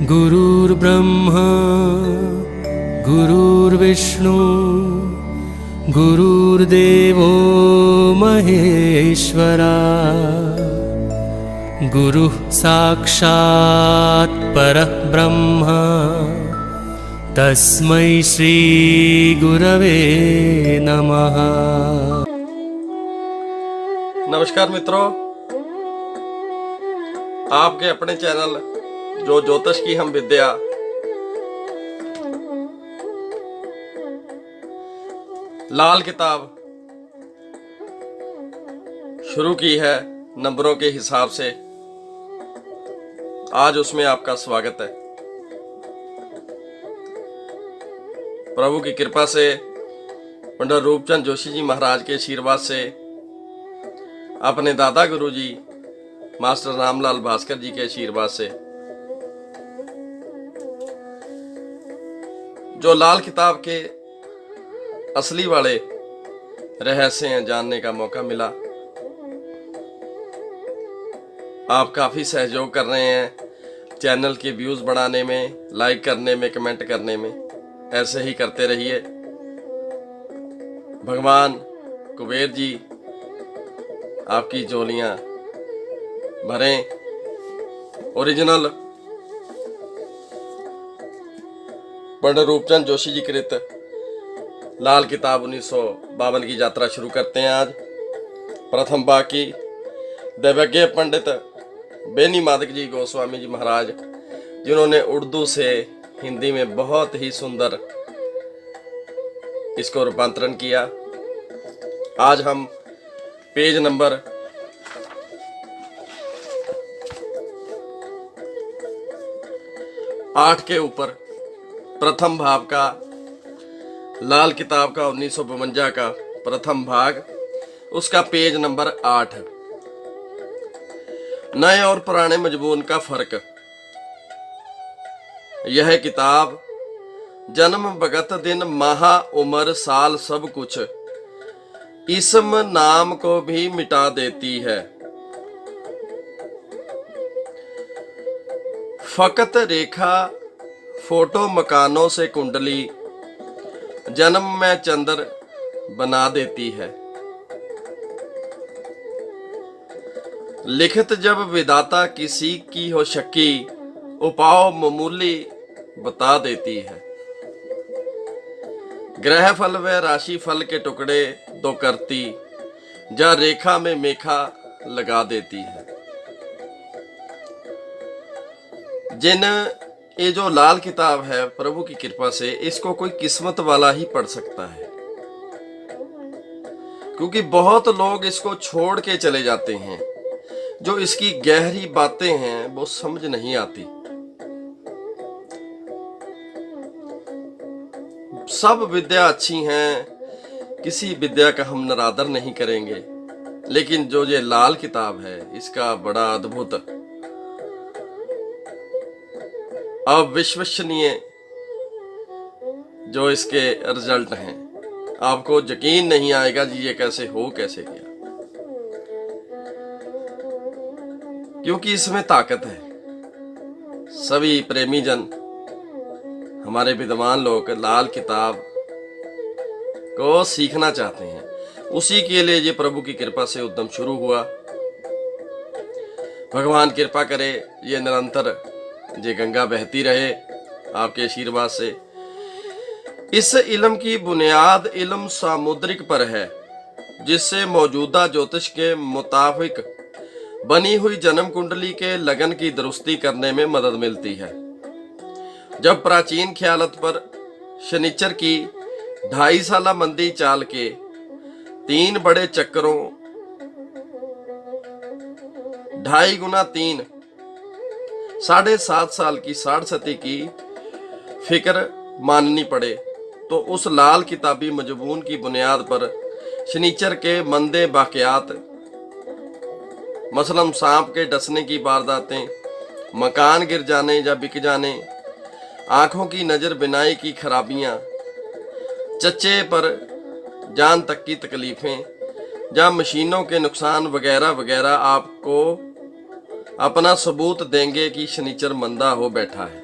गुरुर्ब्रह्मा गुरुर्विष्णु गुरुर्देवो महेश्वरा गुरुः साक्षात् परः ब्रह्म तस्मै श्री गुरवे नमः। नमस्कार मित्रों, आपके अपने चैनल जो ज्योतिष की हम विद्या लाल किताब शुरू की है नंबरों के हिसाब से। आज उसमें आपका स्वागत है। प्रभु की कृपा से, पंडित रूपचंद जोशी जी महाराज के आशीर्वाद से, अपने दादा गुरु जी मास्टर रामलाल भास्कर जी के आशीर्वाद से जो लाल किताब के असली वाले रहस्य हैं जानने का मौका मिला। आप काफी सहयोग कर रहे हैं चैनल के व्यूज बढ़ाने में, लाइक करने में, कमेंट करने में। ऐसे ही करते रहिए। भगवान कुबेर जी आपकी झोलियां भरें। ओरिजिनल पंडित रूपचंद जोशी जी कृत लाल किताब 1952 की यात्रा शुरू करते हैं। आज प्रथम भाग की दैवज्ञ पंडित बेनी माधक जी गोस्वामी जी महाराज, जिन्होंने उर्दू से हिंदी में बहुत ही सुंदर इसको रूपांतरण किया। आज हम पेज नंबर 8 के ऊपर प्रथम भाग का लाल किताब का 1952 का प्रथम भाग, उसका पेज नंबर 8, नए और पुराने मजमून का फर्क। यह किताब जन्म भगत दिन माह उम्र साल सब कुछ इसम नाम को भी मिटा देती है। फकत रेखा फोटो मकानों से कुंडली जन्म में चंद्र बना देती है। लिखित जब विधाता किसी की हो शक्की उपाय मामूली बता देती है। ग्रह फल व राशि फल के टुकड़े दो करती जा रेखा में मेखा लगा देती है। जिन ये जो लाल किताब है, प्रभु की कृपा से इसको कोई किस्मत वाला ही पढ़ सकता है, क्योंकि बहुत लोग इसको छोड़ के चले जाते हैं। जो इसकी गहरी बातें हैं वो समझ नहीं आती। सब विद्या अच्छी हैं, किसी विद्या का हम निरादर नहीं करेंगे, लेकिन जो ये लाल किताब है इसका बड़ा अद्भुत अविश्वसनीय जो इसके रिजल्ट हैं, आपको यकीन नहीं आएगा जी ये कैसे गया, क्योंकि इसमें ताकत है। सभी प्रेमी जन, हमारे विद्वान लोग लाल किताब को सीखना चाहते हैं। उसी के लिए ये प्रभु की कृपा से उद्यम शुरू हुआ। भगवान कृपा करे ये निरंतर ये गंगा बहती रहे आपके आशीर्वाद से। इस इल्म की बुनियाद इल्म सामुद्रिक पर है, जिससे मौजूदा ज्योतिष के मुताबिक बनी हुई जन्म कुंडली के लगन की दुरुस्ती करने में मदद मिलती है। जब प्राचीन ख्यालत पर शनिचर की 2.5 साला मंदी चाल के 3 बड़े चक्करों 2.5 गुना 3 7.5 साल की 60 सती की फिक्र माननी पड़े, तो उस लाल किताबी मजमून की बुनियाद पर शनिचर के मंदे वाकयात, मसलन सांप के डसने की वारदातें, मकान गिर जाने या बिक जाने, आंखों की नजर बिनाई की खराबियां, चच्चे पर जान तक की तकलीफें या मशीनों के नुकसान वगैरह वगैरह आपको अपना सबूत देंगे कि शनिचर मंदा हो बैठा है।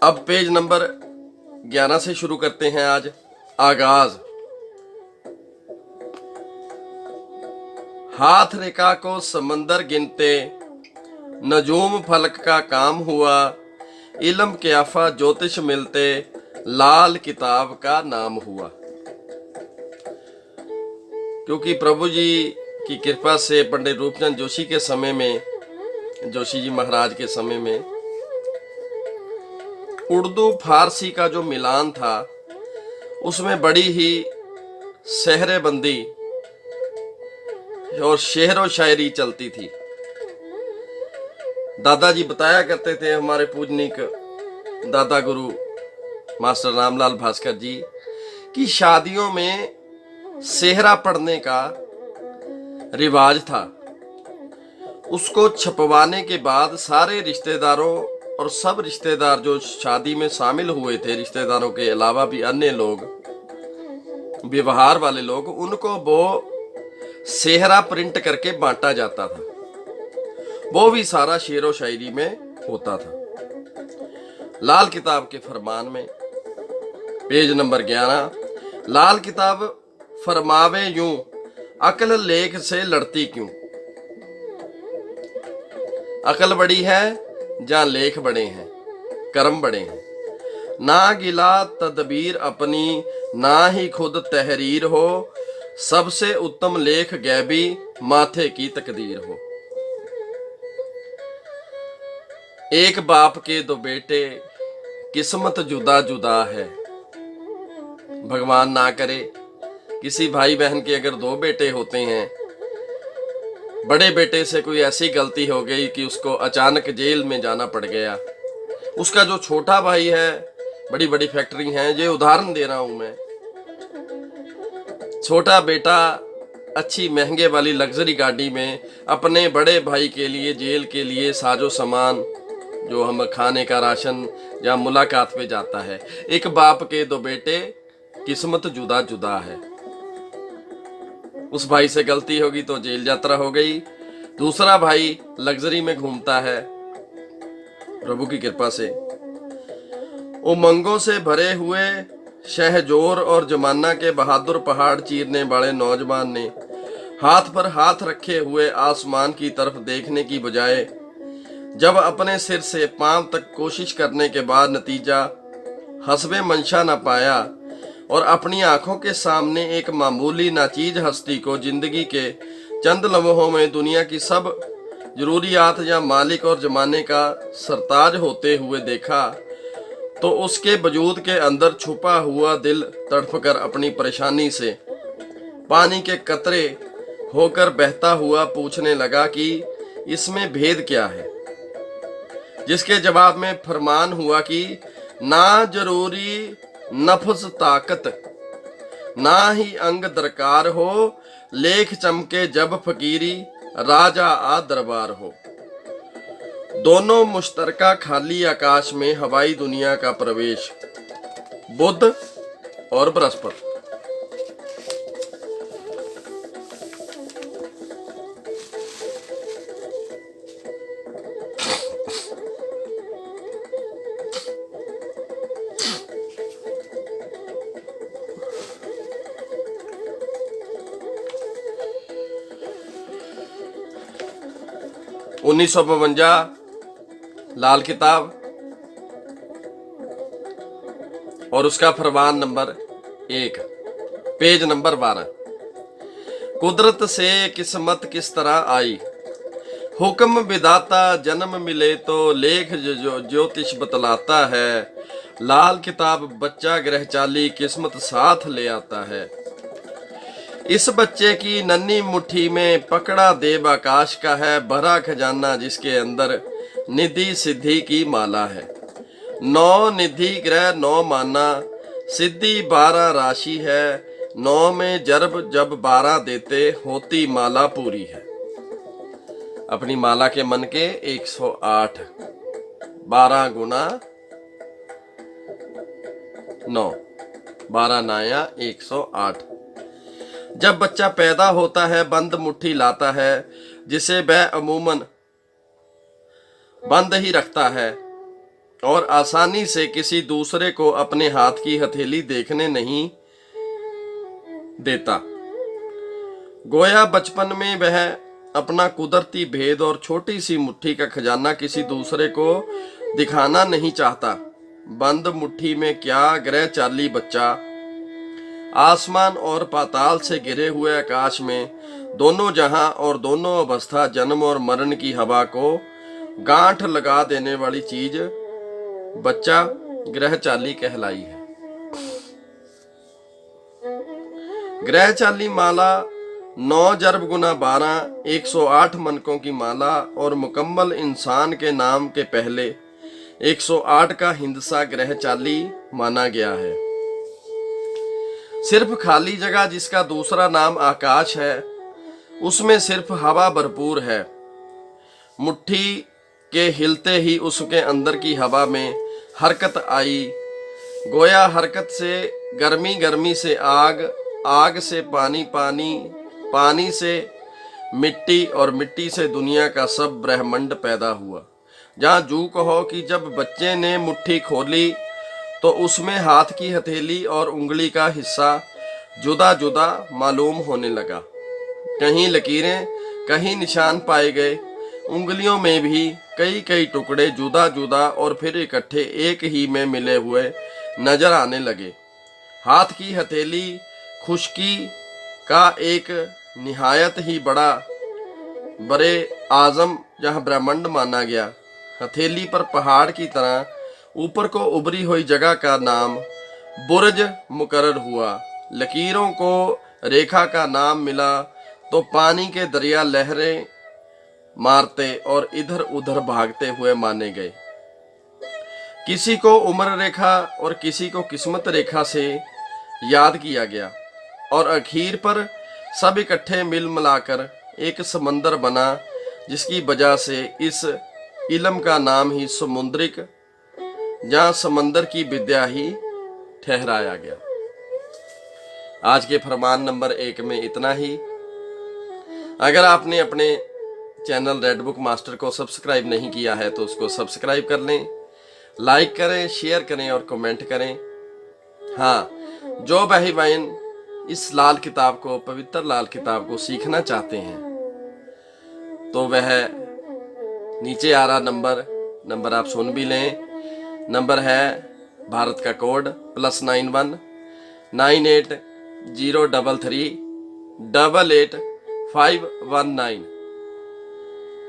अब पेज नंबर 11 से शुरू करते हैं आज। आगाज। हाथ रेखा को समंदर गिनते, नजूम फलक का काम हुआ, इल्म क्याफा ज्योतिष मिलते, लाल किताब का नाम हुआ। क्योंकि प्रभु जी की कृपा से पंडित रूपचंद जोशी के समय में, जोशी जी महाराज के समय में उर्दू फारसी का जो मिलान था उसमें बड़ी ही सहरेबंदी और शेर व शायरी चलती थी। दादाजी बताया करते थे, हमारे पूजनीक दादा गुरु मास्टर रामलाल भास्कर जी, कि शादियों में सेहरा पढ़ने का रिवाज था। उसको छपवाने के बाद सारे रिश्तेदारों और सब रिश्तेदार जो शादी में शामिल हुए थे, रिश्तेदारों के अलावा भी अन्य लोग, व्यवहार वाले लोग, उनको वो सेहरा प्रिंट करके बांटा जाता था। वो भी सारा शेरो शायरी में होता था। लाल किताब के फरमान में पेज नंबर 11, लाल किताब फरमावे यूं, अकल लेख से लड़ती क्यों। अकल बड़ी है जहां लेख बड़े हैं, कर्म बड़े हैं। ना गिला तदबीर अपनी, ना ही खुद तहरीर हो, सबसे उत्तम लेख गैबी, माथे की तकदीर हो। एक बाप के दो बेटे, किस्मत जुदा जुदा है। भगवान ना करे किसी भाई बहन के अगर दो बेटे होते हैं, बड़े बेटे से कोई ऐसी गलती हो गई कि उसको अचानक जेल में जाना पड़ गया, उसका जो छोटा भाई है, बड़ी बड़ी फैक्ट्री हैं, ये उदाहरण दे रहा हूं मैं, छोटा बेटा अच्छी महंगे वाली लग्जरी गाड़ी में अपने बड़े भाई के लिए, जेल के लिए साजो सामान, जो हम खाने का राशन या मुलाकात पे जाता है। एक बाप के दो बेटे, किस्मत जुदा जुदा है। उस भाई से गलती होगी तो जेल यात्रा हो गई। दूसरा भाई लग्जरी में घूमता है, प्रभु की कृपा से। उमंगों से भरे हुए शहजोर और जमाना के बहादुर पहाड़ चीरने वाले नौजवान ने हाथ पर हाथ रखे हुए आसमान की तरफ देखने की बजाय जब अपने सिर से पांव तक कोशिश करने के बाद नतीजा हस्बे मंशा न पाया और अपनी आंखों के सामने एक मामूली नाचीज हस्ती को जिंदगी के चंद लम्हों में दुनिया की सब जरूरियात या मालिक और जमाने का सरताज होते हुए देखा, तो उसके वजूद के अंदर छुपा हुआ दिल तड़पकर अपनी परेशानी से पानी के कतरे होकर बहता हुआ पूछने लगा कि इसमें भेद क्या है। जिसके जवाब में फरमान हुआ कि ना जरूरी नफ्स ताकत, ना ही अंग दरकार हो, लेख चमके जब फकीरी, राजा आ दरबार हो। दोनों मुश्तरका खाली आकाश में हवाई दुनिया का प्रवेश, बुध और बृहस्पति। 1952 लाल किताब और उसका फरमान नंबर 1, पेज नंबर 12। कुदरत से किस्मत किस तरह आई, हुक्म विधाता जन्म मिले तो लेख ज्योतिष बतलाता है। लाल किताब बच्चा ग्रह चाली किस्मत साथ ले आता है। इस बच्चे की नन्ही मुट्ठी में पकड़ा देव आकाश का है भरा खजाना, जिसके अंदर निधि सिद्धि की माला है। 9 निधि ग्रह 9 माना, सिद्धि 12 राशि है। 9 में जब 12 देते होती माला पूरी है। अपनी माला के मन के 108, 12 गुना 9, 12 नाया 108। जब बच्चा पैदा होता है बंद मुट्ठी लाता है, जिसे वह अमूमन बंद ही रखता है। और आसानी से किसी दूसरे को अपने हाथ की हथेली देखने नहीं देता। गोया बचपन में वह अपना कुदरती भेद और छोटी सी मुट्ठी का खजाना किसी दूसरे को दिखाना नहीं चाहता। बंद मुट्ठी में क्या ग्रह चाली बच्चा आसमान और पाताल से घिरे हुए आकाश में दोनों जहां और दोनों अवस्था, जन्म और मरण की हवा को गांठ लगा देने वाली चीज बच्चा ग्रह चाली कहलाई है। ग्रह चाली माला 9 जर्ब गुना 12 108 मनकों की माला और मुकम्मल इंसान के नाम के पहले 108 का हिंदसा ग्रह चाली माना गया है। सिर्फ खाली जगह जिसका दूसरा नाम आकाश है, उसमें सिर्फ हवा भरपूर है। मुट्ठी के हिलते ही उसके अंदर की हवा में हरकत आई। गोया हरकत से गर्मी, गर्मी से आग, आग से पानी, पानी, पानी से मिट्टी और मिट्टी से दुनिया का सब ब्रह्मांड पैदा हुआ। जहाँ जू कहो कि जब बच्चे ने मुट्ठी खोली तो उसमें हाथ की हथेली और उंगली का हिस्सा जुदा जुदा मालूम होने लगा। कहीं लकीरें, कहीं निशान पाए गए। उंगलियों में भी कई कई टुकड़े जुदा जुदा और फिर इकट्ठे एक ही में मिले हुए नजर आने लगे। हाथ की हथेली खुश्की का एक निहायत ही बड़े आजम जहाँ ब्रह्मांड माना गया। हथेली पर पहाड़ की तरह ऊपर को उभरी हुई जगह का नाम बुर्ज मुकर्रर हुआ। लकीरों को रेखा का नाम मिला तो पानी के दरिया लहरें मारते और इधर उधर भागते हुए माने गए। किसी को उम्र रेखा और किसी को किस्मत रेखा से याद किया गया और आखिर पर सब इकट्ठे मिल मिलाकर एक समंदर बना, जिसकी वजह से इस इल्म का नाम ही समुद्रिक, जहां समंदर की विद्या ही ठहराया गया। आज के फरमान नंबर 1 में इतना ही। अगर आपने अपने चैनल रेड बुक मास्टर को सब्सक्राइब नहीं किया है तो उसको सब्सक्राइब कर लें, लाइक करें, शेयर करें और कमेंट करें। हाँ, जो भाई बहन इस लाल किताब को, पवित्र लाल किताब को सीखना चाहते हैं तो वह नीचे आ रहा नंबर आप सुन भी लें। नंबर है भारत का कोड +91 9803 88519।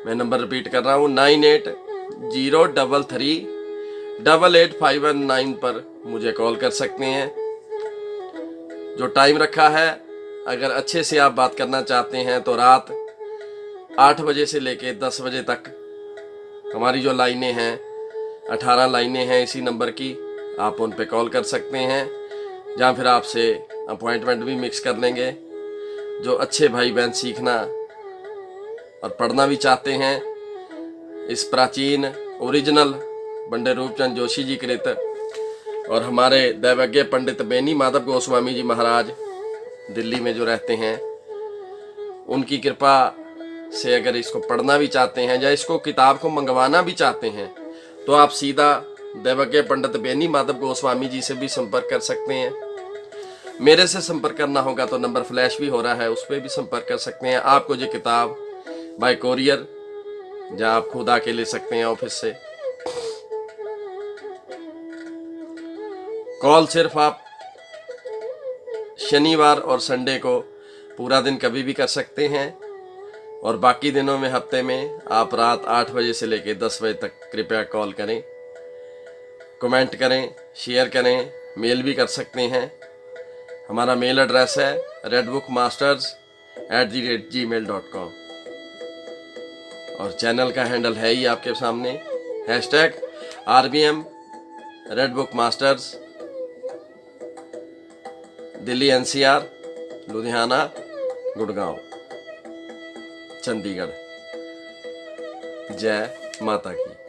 मैं नंबर रिपीट कर रहा हूँ 9803 88519 पर मुझे कॉल कर सकते हैं। जो टाइम रखा है, अगर अच्छे से आप बात करना चाहते हैं तो रात 8 बजे से लेके 10 बजे तक हमारी जो लाइनें हैं, 18 लाइनें हैं इसी नंबर की, आप उन पे कॉल कर सकते हैं। जहाँ फिर आपसे अपॉइंटमेंट भी मिक्स कर लेंगे। जो अच्छे भाई बहन सीखना और पढ़ना भी चाहते हैं इस प्राचीन ओरिजिनल बंडे रूपचंद जोशी जी कृत और हमारे दैवज्ञ पंडित बेनी माधव गोस्वामी जी महाराज दिल्ली में जो रहते हैं, उनकी कृपा से अगर इसको पढ़ना भी चाहते हैं या इसको किताब को मंगवाना भी चाहते हैं तो आप सीधा दैवज्ञ पंडित बेनी माधव गोस्वामी जी से भी संपर्क कर सकते हैं। मेरे से संपर्क करना होगा तो नंबर फ्लैश भी हो रहा है, उस पर भी संपर्क कर सकते हैं। आपको ये किताब बाय कोरियर या आप खुद आके ले सकते हैं ऑफिस से। कॉल सिर्फ आप शनिवार और संडे को पूरा दिन कभी भी कर सकते हैं और बाकी दिनों में हफ्ते में आप रात 8 बजे से लेकर 10 बजे तक कृपया कॉल करें, कमेंट करें, शेयर करें, मेल भी कर सकते हैं। हमारा मेल एड्रेस है redbookmasters@gmail.com और चैनल का हैंडल है ही आपके सामने #RBM redbookmasters, Delhi NCR, Ludhiana, Gurgaon, Chandigarh. जय माता की।